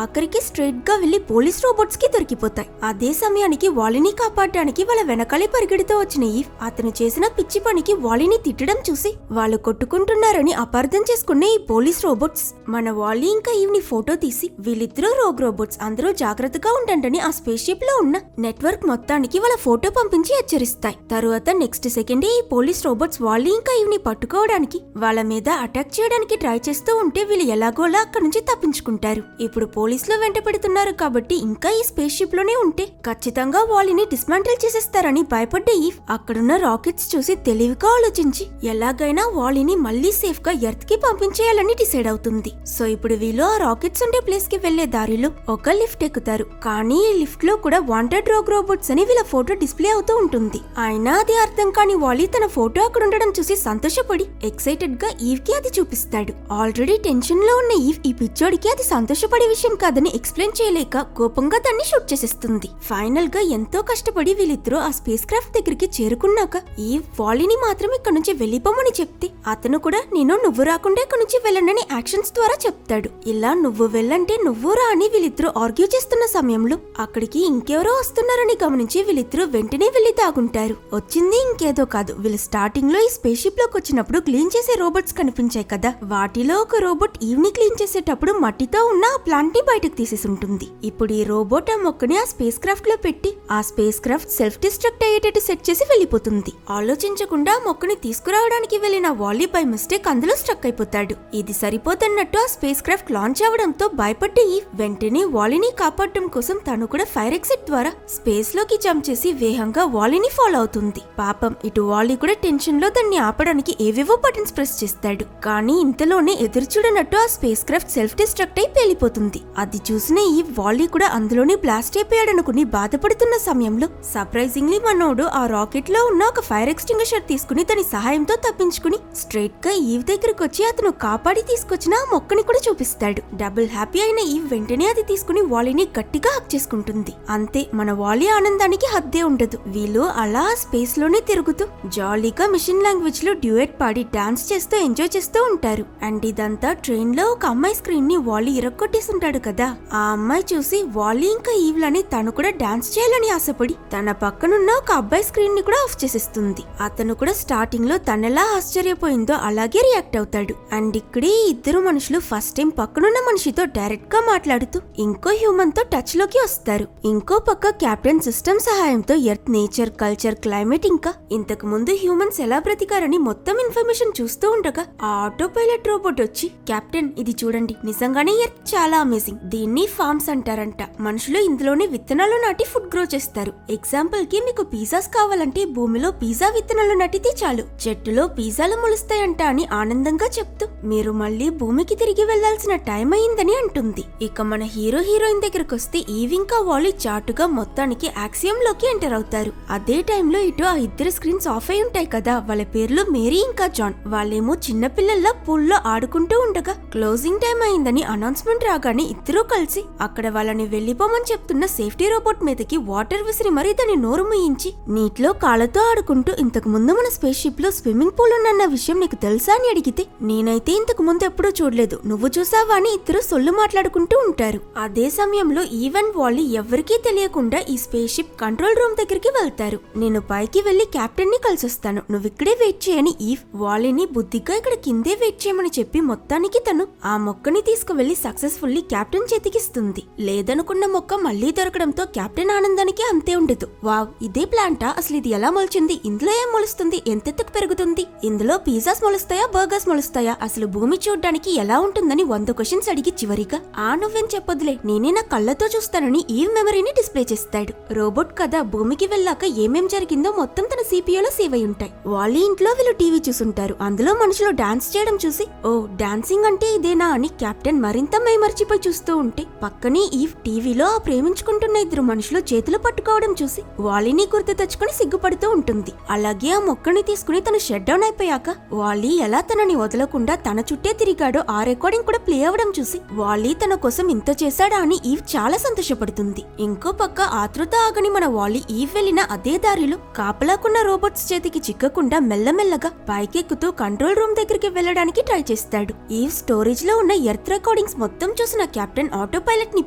[SPEAKER 1] ఆఖరికి స్ట్రైట్ గా వెళ్లి పోలీస్ రోబోట్స్ కి దొరికిపోతాయి. అదే సమయానికి వాలీని కాపాడడానికి వాళ్ళ వెనకాలే పరిగెడుతూ వచ్చిన ఈవ్ అతను చేసిన పిచ్చి పనికి వాలీని తిట్టడం చూసి వాళ్ళు కొట్టుకుంటున్నారని అపార్థం చేసుకునే ఈ పోలీస్ రోబోట్స్ మన వాలీ ఇంకా ఈవ్ ని ఫోటో తీసి వీళ్ళిద్దరూ రోగ్ రోబోట్స్ అందరూ జాగ్రత్తగా ఉండండి ఆ స్పేస్ షిప్ లో ఉన్న నెట్వర్క్ మొత్తానికి వాళ్ళ ఫోటో పంపించి హెచ్చరిస్తాయి. తరువాత నెక్స్ట్ సెకండే ఈ పోలీస్ రోబోట్స్ వాలీ ఇంకా ఈవ్ ని పట్టుకోవడానికి వాళ్ళ మీద అటాక్ చేయడానికి ట్రై చేస్తూ ఉంటే వీళ్ళు ఎలాగోలా అక్కడి నుంచి తప్పించుకుంటారు. ఇప్పుడు పోలీసులు వెంట పెడుతున్నారు కాబట్టి ఇంకా ఈ స్పేస్ షిప్ లోనే ఉంటే ఖచ్చితంగా వాలీని డిస్మాంటిల్ చేసేస్తారని భయపడ్డ ఈవ్ అక్కడున్న రాకెట్స్ చూసి తెలివిగా ఆలోచించి ఎలాగైనా వాలీని మళ్ళీ సేఫ్ గా ఎర్త్ కి పంపించేయాలని డిసైడ్ అవుతుంది. సో ఇప్పుడు వీళ్ళు ఆ రాకెట్స్ ఉండే ప్లేస్ కి వెళ్లే దారిలో ఒక లిఫ్ట్ ఎక్కుతారు. కానీ ఈ లిఫ్ట్ లో కూడా వాంటెడ్ రోగ్ రోబోట్స్ అని వీళ్ళ ఫోటో డిస్ప్లే అవుతూ ఉంటుంది. అయినా అది అర్థం కాని వాలీ తన ఫోటో అక్కడ ఉండడం చూసి సంతోషపడి ఎక్సైటెడ్ గా ఈవ్ కి అది చూపిస్తాడు. ఆల్రెడీ టెన్షన్ లో ఉన్న ఈవ్ ఈ పిచ్చోడికి అది సంతోషపడే విషయం కాదని ఎక్స్ప్లెయిన్ చేయలేక కోపంగా దాన్ని షూట్ చేసేస్తుంది. ఫైనల్ గా ఎంతో కష్టపడి వీళ్ళిద్దరూ ఆ స్పేస్ క్రాఫ్ట్ దగ్గరికి చేరుకున్నాక ఈవ్ వాలీని మాత్రం ఇక్కడ నుంచి వెళ్లిపోమని చెప్తే అతను కూడా నువ్వు రాకుండా ఇక్కడ నుంచి వెళ్ళండి యాక్షన్స్ ద్వారా చెప్తాడు. ఇలా నువ్వు వెళ్ళంటే నువ్వు రా అని వీళ్ళిద్దరూ ఆర్గ్యూ చేస్తున్న సమయంలో అక్కడికి ఇంకెవరో వస్తున్నారని గమనించి వీళ్ళిద్దరూ వెంటనే వెళ్లి దాగుంటారు. వచ్చింది ఇంకేదో కాదు, వీళ్ళు స్టార్టింగ్ లో ఈ స్పేస్ షిప్ లోకి వచ్చినప్పుడు క్లీన్ చేసే రోబోట్స్ కనిపించాయి కదా, వాటిలో ఒక రోబోట్ ఈవ్ ని క్లీన్ చేసేటప్పుడు మట్టితో ఉన్న ఆ ప్లాంట్ ని బయటకు తీసేసి ఉంటుంది. ఇప్పుడు ఈ రోబోట్ ఆ మొక్కని ఆ స్పేస్ క్రాఫ్ట్ లో పెట్టి ఆ స్పేస్ క్రాఫ్ట్ సెల్ఫ్ డిస్ట్రక్ట్ అయ్యేటట్టు సెట్ చేసి వెళ్లిపోతుంది. ఆలోచించకుండా మొక్కని తీసుకురావడానికి వెళ్లిన వాలీ బై మిస్టేక్ అందులో స్ట్రక్ అయిపోతాడు. ఇది సరిపోతున్నట్టు ఆ స్పేస్ క్రాఫ్ట్ లాంచ్ అవడంతో భయపడ్డ ఈవ్ వెంటనే వాలీని కాపాడటం కోసం తను కూడా ఫైర్ ఎగ్జిట్ ద్వారా స్పేస్ లోకి జంప్ చేసి వేగంగా వాలీని ఫాలో అవుతుంది. పాపం ఇటు వాలీ కూడా టెన్షన్ లో దాన్ని ఆపడానికి ఏవేవో బటన్స్ ప్రెస్ చేస్తాడు. కానీ ఇంతలోనే ఎదురు చూడనట్టు ఆ స్పేస్ క్రాఫ్ట్ సెల్ఫ్ డిస్ట్రక్ట్ అయి పేలిపోతుంది. అది చూసిన ఈ వాలీ కూడా అందులోనే బ్లాస్ట్ అయిపోయాడనుకుని బాధపడుతున్న సమయంలో సర్ప్రైజింగ్లీ మనోడు ఆ రాకెట్ లో ఉన్న ఒక ఫైర్ ఎక్స్టింగ్విషర్ తీసుకుని దాని సహాయంతో తప్పించుకుని స్ట్రైట్ గా ఈవ్ దగ్గరకు వచ్చి అతను కాపాడి తీసుకొచ్చిన ఆ మొక్కని కూడా చూపిస్తాడు. డబుల్ హ్యాపీ అయిన ఈవ్ వెంటనే అది తీసుకుని వాలీని గట్టిగా హక్ చేసుకుంటుంది. అంతే, మన వాలీ ఆనందానికి హద్దే ఉండదు. వీళ్ళు అలా స్పేస్ లోనే తిరుగుతూ జాలీగా మిషన్ లాంగ్వేజ్ లో డ్యూయెట్ పాడి డాన్స్ చేస్తూ ఎంజాయ్ చేస్తూ ఉంటారు. అండ్ ఇదంతా ట్రైన్ లో ఒక అమ్మాయి స్క్రీన్ ని వాలీ ఇరక్కొట్టేస్తుంటాడు కదా, ఆ అమ్మాయి చూసి వాలీ ఇంకా ఈవ్ లని తను కూడా డాన్స్ చేయాలని ఆశపడి తన పక్కనున్న ఒక అబ్బాయి స్క్రీన్ ని కూడా ఆఫ్ చేసేస్తుంది. అతను కూడా స్టార్టింగ్ లో తనెలా ఆశ్చర్యపోయిందో అలాగే రియాక్ట్ అవుతాడు. అండ్ ఇక్కడే ఇద్దరు మనుషులు ఫస్ట్ టైం పక్కనున్న మనిషితో డైరెక్ట్ గా మాట్లాడుతూ ఇంకో హ్యూమన్ తో టచ్ లోకి వస్తారు. ఇంకో పక్క కెప్టెన్ సిస్టమ్ సహాయంతో ఎర్త్ నేచర్, కల్చర్, క్లైమేట్ ఇంకా ఇంతకు ముందు హ్యూమన్స్ ఎలా బ్రతికారని మొత్తం ఇన్ఫర్మేషన్ చూస్తూ ఉండగా ఆ ఆటో పైలట్ రోబోట్ వచ్చి కెప్టెన్ ఇది చూడండి, నిజంగానే ఎర్త్ చాలా అమేజింగ్, దీన్ని ఫార్మ్స్ అంటారంట. మనుషులు ఇందులోనే విత్తనాలు నాటి ఫుడ్ గ్రో చేస్తారు. ఎగ్జాంపుల్ కి మీకు పిజ్జాస్ కావాలంటే భూమిలో పిజ్జా విత్తనాలు నాటితే చాలు చెట్టులో పిజ్జాలు మొలుస్తాయంట అని ఆనందంగా చెప్తూ మీరు మళ్ళీ భూమికి తిరిగి వెళ్లాల్సిన టైం అయిందని అంటుంది. ఇక మన హీరోయిన్ దగ్గరకు వస్తే ఈవ్ ఇంకా వాలీ చాటుగా మొత్తానికి యాక్సియం లోకి ఎంటర్ అవుతారు. అదే టైంలో ఇటు ఆ ఇద్దరు స్క్రీన్స్ ఆఫ్ అయి ఉంటాయి కదా, వాళ్ళ పేర్లు మేరీ ఇంకా జాన్. వాళ్ళేమో చిన్న పిల్లల్లా పూల్లో ఆడుకుంటూ ఉండగా క్లోజింగ్ టైం అయిందని అనౌన్స్మెంట్ రాగానే ఇద్దరూ కలిసి అక్కడ వాళ్ళని వెళ్లిపోమని చెప్తున్న సేఫ్టీ రోబోట్ మీదకి వాటర్ విసిరి మరీ దాన్ని నోరు ముయించి నీటిలో కాళ్ళతో ఆడుకుంటూ ఇంతకు ముందు మన స్పేస్ షిప్ లో స్విమ్మింగ్ పూల్ ఉన్న విషయం నీకు తెలుసా అని అడిగితే నేనైతే ఇంతకు ముందు ఎప్పుడూ చూడలేదు, లేదు, నువ్వు చూసావా అని ఇద్దరు సొల్లు మాట్లాడుకుంటూ ఉంటారు. అదే సమయంలో ఈవెన్ వాలీ ఎవరికీ తెలియకుండా ఈ స్పేస్ షిప్ కంట్రోల్ రూమ్ దగ్గరికి వెళ్తారు. నేను పైకి వెళ్లి కెప్టెన్ ని కలిసొస్తాను, నువ్వు ఇక్కడే వెయిట్ చేయని ఈవ్ వాలీని బుద్ధిగా ఇక్కడ కిందే వెయిట్ చేయమని చెప్పి మొత్తానికి తను ఆ మొక్కని తీసుకువెళ్లి సక్సెస్ఫుల్లీ కెప్టెన్ చేతికిస్తుంది. లేదనుకున్న మొక్క మళ్లీ దొరకడంతో కెప్టెన్ ఆనందానికి అంతే ఉండదు. వావ్, ఇదే ప్లాంటా? అసలు ఇది ఎలా మొలిచింది? ఇందులో ఏం మొలుస్తుంది? ఎంతెత్తుకు పెరుగుతుంది? ఇందులో పిజ్జాస్ మొలుస్తాయా, బర్గర్స్ మొలుస్తాయా? అసలు భూమి చూడ్డానికి ఎలా ఉంటుందని 100 క్వశ్చన్స్ అడిగి చివరిగా నువ్వేం చెప్పొద్దులే, నేనే నా కళ్ళతో చూస్తానని ఈ మెమరీని డిస్ప్లే చేస్తాడు. రోబోట్ కదా, భూమికి వెళ్ళాక ఏమేం జరిగిందో మొత్తం తన సిపియూలో సేవ్ అయి ఉంటాయి. వాలీ ఇంట్లో వీళ్ళు టీవీ చూసుంటారు. అందులో మనుషులు డాన్స్ చేయడం చూసి ఓ డాన్సింగ్ అంటే ఇదేనా అని కెప్టెన్ మరింత మైమర్చిపోయి చూస్తూ ఉంటే పక్కనే ఈవ్ టీవీలో ఆ ప్రేమించుకుంటున్న ఇద్దరు మనుషులు చేతులు పట్టుకోవడం చూసి వాలీని గుర్తు తెచ్చుకుని సిగ్గుపడుతూ ఉంటుంది. అలాగే ఆ మొక్కని తీసుకుని తను షట్ డౌన్ అయిపోయాక వాలీ ఎలా తనని వదలకుండా తన చుట్టే తిరిగాడో ఆ రికార్డింగ్ కూడా ప్లే అవడం చూసి వాలీ తన కోసం ఇంత చేశాడా అని ఈవ్ చాలా సంతోషపడుతుంది. ఇంకో పక్క ఆతృత ఆగని మన వాలీ ఈవ్ వెళ్లిన అదే దారిలో కాపలాకున్న రోబోట్స్ చేతికి చిక్కకుండా మెల్లమెల్లగా పైకెక్కుతూ కంట్రోల్ రూమ్ దగ్గరికి వెళ్లడానికి ట్రై చేస్తాడు. ఈవ్ స్టోరేజ్ లో ఉన్న ఎర్త్ రికార్డింగ్స్ మొత్తం చూసిన కెప్టెన్ ఆటో పైలట్ ని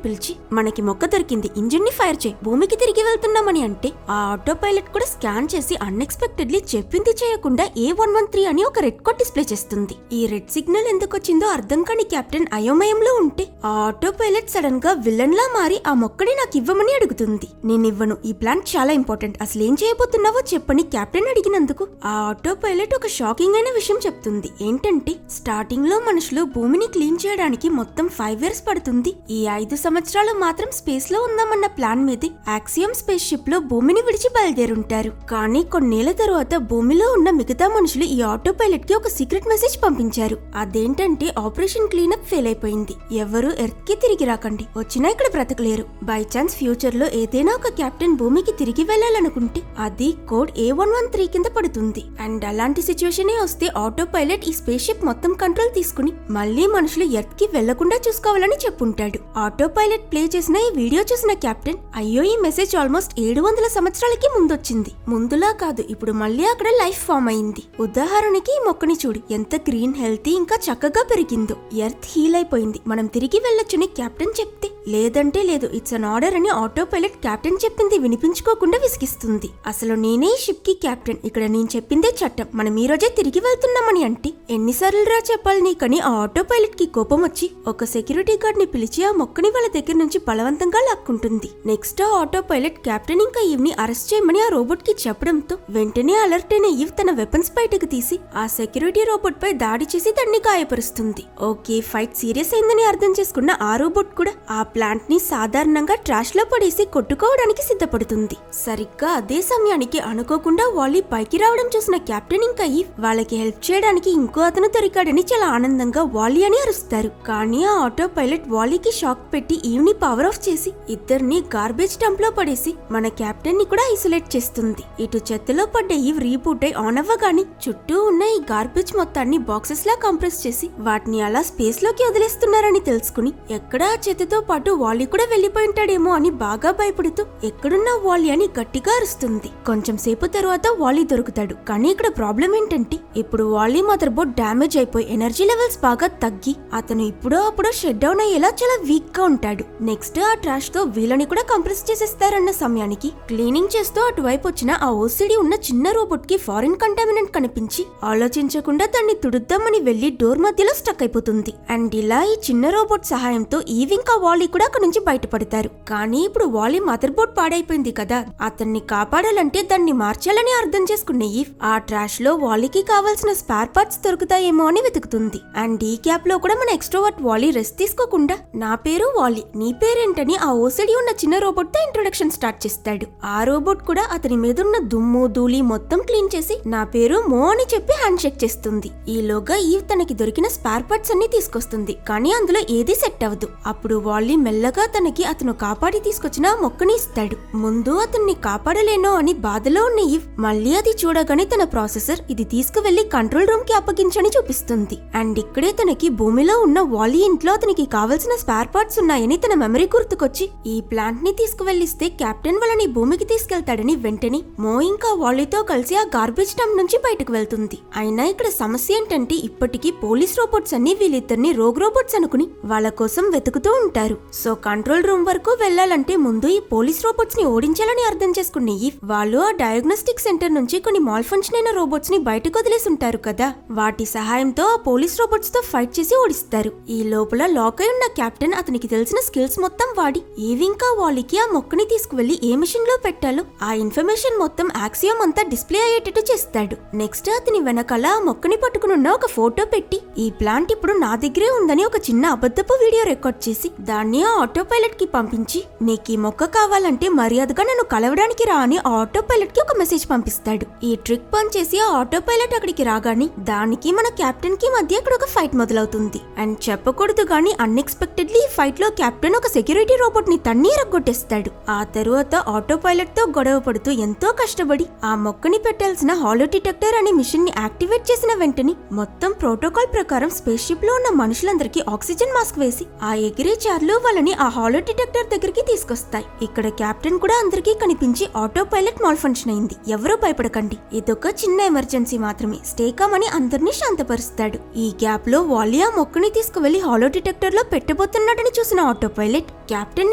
[SPEAKER 1] పిలిచి మనకి మొక్క దొరికింది, ఇంజిన్ ని ఫైర్ చేయి, భూమికి తిరిగి వెళ్తున్నామని అంటే ఆ ఆటో పైలట్ కూడా స్కాన్ చేసి అన్ఎక్స్పెక్టెడ్లీ చెప్పింది చేయకుండా A113 అని ఒక రెడ్ కోడ్ డిస్ప్లే చేస్తుంది. ఈ రెడ్ సిగ్నల్ ఎందుకు వచ్చిందో అర్థం కాని కెప్టెన్ అయోమయంలో ఉంటే ఆ ఆటో పైలట్ సడన్ గా విలన్ లా మారి ఆ మొక్కని నాకు ఇవ్వమని అడుగుతుంది. నేనివ్వను, ఈ ప్లాన్ చాలా ఇంపార్టెంట్, అసలు ఏం చేయబోతున్నావో చెప్పని కెప్టెన్ అడిగినందుకు ఆ ఆటో పైలట్ ఒక షాకింగ్ అయిన విషయం చెప్తుంది. ఏంటంటే స్టార్టింగ్ లో మనుషులు భూమిని క్లీన్ చేయడానికి మొత్తం 5 years పడుతుంది. ఈ 5 సంవత్సరాలు మాత్రం స్పేస్ లో ఉందామన్న ప్లాన్ మీద యాక్సియం స్పేస్ షిప్ లో భూమిని విడిచి బయలుదేరుంటారు. కానీ కొన్నేళ్ల తరువాత భూమిలో ఉన్న మిగతా మనుషులు ఈ ఆటో పైలట్ కి ఒక సీక్రెట్ మెసేజ్ పంపించారు. అదేంటంటే ఆపరేషన్ క్లీనప్ ఫెయిల్ అయిపోయింది, ఎవరు ఎర్త్ కి తిరిగి రాకండి, వచ్చినా ఇక్కడ బ్రతకలేరు. బై ఛాన్స్ ఫ్యూచర్ లో ఏదైనా ఒక కెప్టెన్ భూమికి తిరిగి వెళ్లాలనుకుంటే అది కోడ్ A113 కింద పడుతుంది. అండ్ అలాంటి సిచ్యువేషన్ వస్తే ఆటో పైలట్ ఈ స్పేస్ షిప్ మొత్తం కంట్రోల్ తీసుకుని మళ్లీ మనుషులు ఎర్త్ కి వెళ్లకుండా చూసుకోవాలని చెప్పుంటాడు. ఆటో పైలట్ ప్లే చేసిన ఈ వీడియో చూసిన కెప్టెన్ అయ్యో, ఈ మెసేజ్ ఆల్మోస్ట్ 700 సంవత్సరాలకి ముందొచ్చింది, ముందులా కాదు ఇప్పుడు మళ్లీ అక్కడ లైఫ్ ఫామ్ అయింది. ఉదాహరణకి ఈ మొక్కని చూడు, ఎంత గ్రీన్ హెల్తీ ఇంకా చక్కగా పెరిగిందో. ఎర్త్ హీల్ అయిపోయింది, మనం తిరిగి వెళ్ళొచ్చని కెప్టెన్ చెప్తే లేదంటే లేదు, ఇట్స్ అన్ ఆర్డర్ అని ఆటో పైలట్ కెప్టెన్ చెప్పింది వినిపించుకోకుండా విసిగిస్తుంది. అసలు నేనే ఈ షిప్ కి కెప్టెన్, ఇక్కడ నేను చెప్పిందే చట్టం, మనం ఈ రోజే తిరిగి వెళ్తున్నామని అంటే ఎన్నిసార్లు రా చెప్పాలి నీకని ఆ ఆటో పైలట్ కి కోపం వచ్చి ఒక సెక్యూరిటీ గార్డ్ ని పిలిచి ఆ మొక్కని వాళ్ళ దగ్గర నుంచి బలవంతంగా లాక్కుంటుంది. నెక్స్ట్ ఆ ఆటో పైలట్ కెప్టెన్ ఇంకా ఈవ్ ని అరెస్ట్ చేయమని ఆ రోబోట్ కి చెప్పడంతో వెంటనే అలర్ట్ అయిన ఈవ్ తన వెపన్స్ బయటకు తీసి ఆ సెక్యూరిటీ రోబోట్ పై దాడి చేసి దాన్ని గాయపరుస్తుంది. ఓకే, ఫైట్ సీరియస్ అయిందని అర్థం చేసుకున్న ఆ రోబోట్ కూడా ఆ ప్లాంట్ ని సాధారణంగా ట్రాష్ లో పడేసి కొట్టుకోవడానికి సిద్ధపడుతుంది. సరిగ్గా అదే సమయానికి అనుకోకుండా వాలీ పైకి రావడం చూసిన కెప్టెన్ ఇంకా ఈవ్ వాళ్ళకి హెల్ప్ చేయడానికి ఇంకో అతను దొరికాడని చాలా ఆనందంగా వాలీ అని అరుస్తారు. కానీ ఆ ఆటో పైలట్ వాలీకి షాక్ పెట్టి ఈవ్ ని పవర్ ఆఫ్ చేసి ఇద్దరిని గార్బేజ్ డంప్ లో పడేసి మన కెప్టెన్ ని కూడా ఐసోలేట్ చేస్తుంది. ఇటు చెత్తలో పడ్డ ఈవ్ రీబూట్ అయి ఆన్ అవ్వగానే చుట్టూ ఉన్న ఈ గార్బేజ్ మొత్తాన్ని బాక్సెస్ లా కంప్రెస్ చేసి వాటిని అలా స్పేస్ లోకి వదిలేస్తున్నారని తెలుసుకుని ఎక్కడ ఆ చెత్తతో పాటు వాలీ కూడా వెళ్లిపోయి ఉంటాడేమో అని బాగా భయపడుతూ ఎక్కడున్నా వాలీ అని గట్టిగా అరుస్తుంది. కొంచెం సేపు తరువాత వాలీ దొరుకుతాడు. కానీ ఇక్కడ ప్రాబ్లం ఏంటంటే ఇప్పుడు వాలీ మదర్ బోర్డ్ డ్యామేజ్ అయిపోయి ఎనర్జీ లెవెల్స్ బాగా తగ్గి అతను ఇప్పుడో అప్పుడో షట్ డౌన్ అయ్యేలా చాలా వీక్ గా ఉంటాడు. నెక్స్ట్ ఆ ట్రాష్ తో వీళ్ళని కూడా కంప్రెస్ చేసేస్తారన్న సమయానికి క్లీనింగ్ చేస్తూ అటువైపు వచ్చిన ఆ ఓసిడి ఉన్న చిన్న రోబోట్ కి ఫారిన్ కంటామినెంట్ కనిపించి ఆలోచించకుండా దాన్ని తుడుద్దామని వెళ్లి డోర్ మధ్యలో స్టక్ అయిపోతుంది. అండ్ ఇలా ఈ చిన్న రోబోట్ సహాయంతో ఈవ్ ఇంకా వాలీ కూడా అక్కడ నుంచి బయటపడతారు. కానీ ఇప్పుడు వాలీ మదర్ బోర్డ్ పాడైపోయింది కదా, అతన్ని కాపాడాలంటే దాన్ని మార్చాలని అర్థం చేసుకున్న ఈవ్ ఆ ట్రాష్ లో వాలీకి కావాల్సిన స్పేర్ పార్ట్స్ దొరుకుతాయేమో అని వెతుకుతుంది. అండ్ ఈ క్యాప్ లో కూడా మన ఎక్స్ట్రోవర్ట్ వాలీ రెస్ట్ తీసుకోకుండా నా పేరు వాలీ, నీ పేరేంటని ఆ ఓసిడి ఉన్న చిన్న రోబోట్ తో ఇంట్రొడక్షన్ స్టార్ట్ చేస్తాడు. ఆ రోబోట్ కూడా అతని మీదున్న దుమ్ము ధూళి మొత్తం క్లీన్ చేసి నా పేరు మో అని చెప్పి హ్యాండ్ షేక్ చేస్తుంది. ఈలోగా ఈవ్ తనకి దొరికిన స్పేర్ పార్ట్స్ అన్ని తీసుకొస్తుంది. కానీ అందులో ఏది సెట్ అవ్వదు. అప్పుడు వాలీ మెల్లగా తనకి అతను కాపాడి తీసుకొచ్చిన ఆ మొక్కని ఇస్తాడు. ముందు అతన్ని కాపాడలేనో అని బాధలో ఉన్న ఈవ్ మళ్ళీ అది చూడగానే తన ప్రాసెసర్ ఇది తీసుకువెళ్లి కంట్రోల్ రూమ్ కి అప్పగించని చూపిస్తుంది. అండ్ ఇక్కడే తనకి భూమిలో ఉన్న వాలీ ఇంట్లో అతనికి కావలసిన స్పేర్ పార్ట్స్ ఉన్నాయని తన మెమరీ గుర్తుకొచ్చి ఈ ప్లాంట్ ని తీసుకువెళ్లిస్తే కెప్టెన్ వాళ్ళని భూమికి తీసుకెళ్తాడని వెంటనే మో ఇంకా వాలీతో కలిసి ఆ గార్బేజ్ డంప్ నుంచి బయటకు వెళ్తుంది. అయినా ఇక్కడ సమస్య ఏంటంటే ఇప్పటికీ పోలీస్ రోబోట్స్ అన్ని వీళ్ళిద్దరిని రోగ్ రోబోట్స్ అనుకుని వాళ్ళ కోసం వెతుకుతూ ఉంటారు. సో కంట్రోల్ రూమ్ వరకు వెళ్లాలంటే ముందు ఈ పోలీస్ రోబోట్స్ ని ఓడించాలని అర్థం చేసుకునే వాళ్ళు ఆ డయాగ్నోస్టిక్ సెంటర్ నుంచి కొన్ని మాల్ ఫంక్షన్ అయిన రోబోట్స్ ని బయటకు వదిలేసి ఉంటారు కదా, వాటి సహాయంతో ఆ పోలీస్ రోబోట్స్ తో ఫైట్ చేసి ఓడిస్తారు. ఈ లోపల లాక్ అయి ఉన్న కెప్టెన్ అతనికి తెలిసిన స్కిల్స్ మొత్తం వాడి ఈవ్ ఇంకా వాలీకి ఆ మొక్కని తీసుకువెళ్లి ఏ మిషన్ లో పెట్టాలో ఆ ఇన్ఫర్మేషన్ మొత్తం యాక్సియం అంతా డిస్ప్లే అయ్యేటట్టు చేస్తాడు. నెక్స్ట్ అతని వెనకాల ఆ మొక్కని పట్టుకునున్న ఒక ఫోటో పెట్టి ఈ ప్లాంట్ ఇప్పుడు నా దగ్గరే ఉందని ఒక చిన్న అబద్ధపు వీడియో రికార్డ్ చేసి దాన్ని ఆ ఆటో పైలట్ కి పంపించి నీకు ఈ మొక్క కావాలంటే మర్యాదగా నన్ను కలవడానికి రా అని ఆటో పైలట్ కి ఒక మెసేజ్ పంపిస్తాడు. ఈ ట్రిక్ పని చేసి ఆ ఆటో పైలట్ అక్కడికి రాగానే దానికి మన కెప్టెన్ కి మధ్య అక్కడ ఒక ఫైట్ మొదలవుతుంది. అండ్ చెప్పకూడదు గానీ అన్ఎక్స్పెక్టెడ్లీ ఈ ఫైట్ లో కెప్టెన్ ఒక సెక్యూరిటీ రోబోట్ ని తన్ని రగ్గొట్టేస్తాడు. ఆ తరువాత ఆటో పైలట్ తో గొడవ పడుతూ ఎంతో కష్టపడి ఆ మొక్కని పెట్టాల్సిన హాలో డిటెక్టర్ అనే మిషన్ ని యాక్టివేట్ చేసిన వెంటనే మొత్తం ప్రోటోకాల్ ప్రకారం స్పేస్ షిప్ లో ఉన్న మనుషులందరికీ ఆక్సిజన్ మాస్క్ వేసి ఆ ఎగిరే చార్లు వాళ్ళని ఆ హాలో డిటెక్టర్ దగ్గరికి తీసుకొస్తాయి. ఇక్కడ కెప్టెన్ కూడా అందరికీ కనిపించి ఆటో పైలట్ మాల్ ఫంక్షన్ అయింది, ఎవరూ భయపడకండి, ఇదొక చిన్న ఎమర్జెన్సీ మాత్రమే, స్టేకామ్ అని అందరినీ శాంతపరుస్తాడు. ఈ గ్యాప్ లో వాలీ ఆ మొక్కని తీసుకువెళ్లి హాలో డిటెక్టర్ లో పెట్టబోతున్నాడని చూసిన ఆటో పైలట్ కెప్టెన్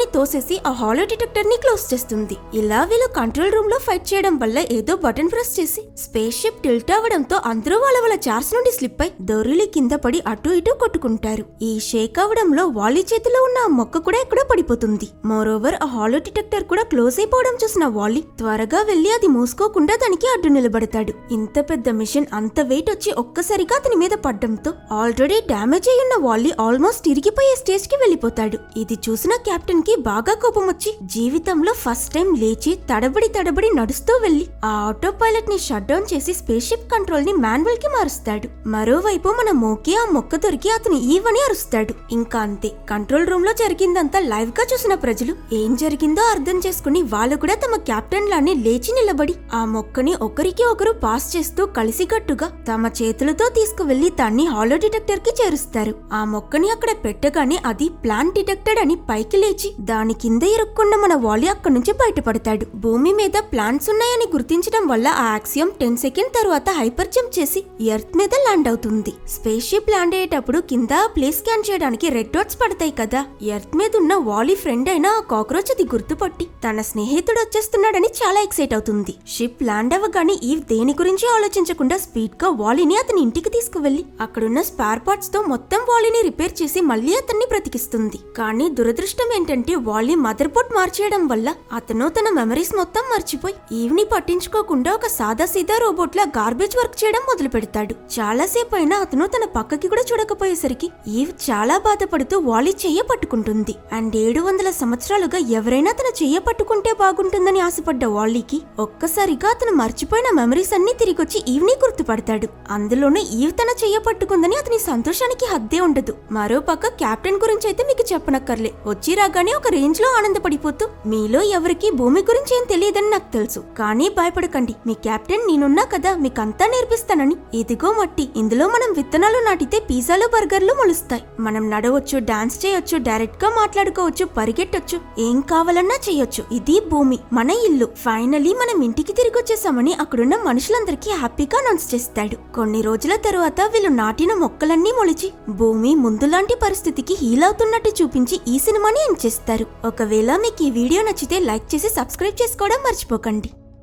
[SPEAKER 1] ని తోసేసి ఆ హాలో డిటెక్టర్ ని క్లోజ్ చేస్తుంది. ఇలా వీళ్ళు కంట్రోల్ రూమ్ లో ఫైట్ చేయడం వల్ల ఏదో బటన్ ప్రెస్ చేసి స్పేస్ షిప్ టిల్ట్ అవడంతో అందరూ వాళ్ళ చార్స్ నుండి స్లిప్ అయి దొర్లి కింద పడి అటు ఇటు కొట్టుకుంటారు. ఈ షేక్ అవడంలో వాలీ చేతిలో ఉన్న ఆ మొక్క కూడా ఎక్కడో పడిపోతుంది. మోరోవర్ ఆ హాలో డిటెక్టర్ కూడా క్లోజ్ అయిపోవడం చూసిన వాలీ త్వరగా వెళ్లి అది మూసుకోకుండా దానికి అడ్డు నిలబడతాడు. ఇంత పెద్ద మిషన్ అంత వెయిట్ వచ్చి ఒక్కసారిగా అతని మీద పడ్డంతో ఆల్రెడీ డ్యామేజ్ అయి ఉన్న వాలీ ఆల్మోస్ట్ తిరిగిపోయే స్టేజ్ కి వెళ్లిపోతాడు. ఇది చూసిన కెప్టెన్ కి బాగా కోపం వచ్చి జీవితంలో ఫస్ట్ టైం లేచి తడబడి నడుస్తూ వెళ్లి ఆ ఆటో పైలట్ ని షట్ డౌన్ చేసి స్పేస్ షిప్ కంట్రోల్ ని మాన్యువల్ కి మారుస్తాడు. మరోవైపు మన మోకి ఆ మొక్క దొరికి అతని ఈవ్ అని అరుస్తాడు. ఇంకా అంతే, కంట్రోల్ రూమ్ లో జరిగిందంతా లైవ్ గా చూసిన ప్రజలు ఏం జరిగిందో అర్థం చేసుకుని వాళ్ళు కూడా తమ కెప్టెన్ లాని లేచి నిలబడి ఆ మొక్కని ఒకరికి ఒకరు పాస్ చేస్తూ కలిసికట్టుగా తమ చేతులతో తీసుకువెళ్లి దాన్ని హాలో డిటెక్టర్ కి చేరుస్తారు. ఆ మొక్కని అక్కడ పెట్టగానే అది ప్లాంట్ డిటెక్టెడ్ అని పైకి లేచి దాని కింద ఇరుక్కున్న మన వాలీ అక్కడి నుంచి బయటపడతాడు. భూమి మీద ప్లాంట్స్ ఉన్నాయని గుర్తించడం వల్ల ఆ యాక్సియం 10 సెకండ్ తర్వాత హైపర్ జంప్ చేసి ఎర్త్ మీద ల్యాండ్ అవుతుంది. స్పేస్ షిప్ ల్యాండ్ అయ్యేటప్పుడు కింద ప్లేస్ స్కాన్ చేయడానికి రెడ్ డాట్స్ పడతాయి కదా, ఎర్త్ మీద ఉన్న వాలీ ఫ్రెండ్ అయిన ఆ కాక్రోచ్ అది గుర్తుపట్టి తన స్నేహితుడు వచ్చేస్తున్నాడని చాలా ఎక్సైట్ అవుతుంది. షిప్ ల్యాండ్ అవ్వగానే ఈవ్ దేని గురించి ఆలోచించకుండా స్పీడ్ గా వాలీని అతని ఇంటికి తీసుకువెళ్లి అక్కడున్న స్పేర్ పార్ట్స్ తో మొత్తం వాలీని రిపేర్ చేసి మళ్ళీ అతన్ని బ్రతికిస్తుంది. కానీ దురదృష్టం ఏంటంటే వాలీ మదర్ బోర్డ్ మార్చేయడం వల్ల అతను తన మెమరీస్ మొత్తం మర్చిపోయి ఈవ్ ని పట్టించుకోకుండా ఒక సాదా సీదా రోబోట్ లా గార్బేజ్ వర్క్ చేయడం మొదలు పెడతాడు. చాలా సేపు అయినా అతను తన పక్కకి కూడా చూడకపోయేసరికి ఈవ్ చాలా బాధపడుతూ వాలీ చెయ్య పట్టుకుంటుంది. అండ్ 700 సంవత్సరాలుగా ఎవరైనా తన చెయ్య పట్టుకుంటే బాగుంటుందని ఆశపడ్డ వాలీకి ఒక్కసారిగా అతను మర్చిపోయిన మెమరీస్ అన్ని తిరిగొచ్చి ఈవ్ ని గుర్తుపడతాడు. అందులోనూ ఈవ్ తన చెయ్య పట్టుకుందని అతని సంతోషానికి హద్దే ఉండదు. మరో పక్క కెప్టెన్ గురించి అయితే మీకు చెప్పనక్కర్లే, వచ్చి రాగానే ఒక రేంజ్ లో ఆనందపడిపోతూ మీలో ఎవరికి భూమి గురించి ఏం తెలియదని నాకు తెలుసు, కానీ భయపడకండి, మీ కెప్టెన్ నేనున్నా కదా, మీకంతా నేర్పిస్తానని. ఇదిగో మట్టి, ఇందులో మనం విత్తనాలు నాటితే పిజ్జాలు బర్గర్లు మొలుస్తాయి. మనం నడవచ్చు, డాన్స్ చేయొచ్చు, డైరెక్ట్ గా మాట్లాడుకోవచ్చు, పరిగెట్టొచ్చు, ఏం కావాలన్నా చేయొచ్చు. ఇది భూమి, మన ఇల్లు. ఫైనలీ మనం ఇంటికి తిరిగి వచ్చేసామని అక్కడున్న మనుషులందరికీ హ్యాపీగా అనౌన్స్ చేస్తాడు. కొన్ని రోజుల తరువాత వీళ్ళు నాటిన మొక్కలన్నీ మొలిచి భూమి ముందులాంటి పరిస్థితికి హీల్ అవుతున్నట్టు చూపించి ఈ సినిమాని ఎండ్ చేస్తారు. ఒకవేళ మీకు ఈ వీడియో నచ్చితే లైక్ చేసి సబ్స్క్రైబ్ చేసుకోవడం మర్చిపోకండి.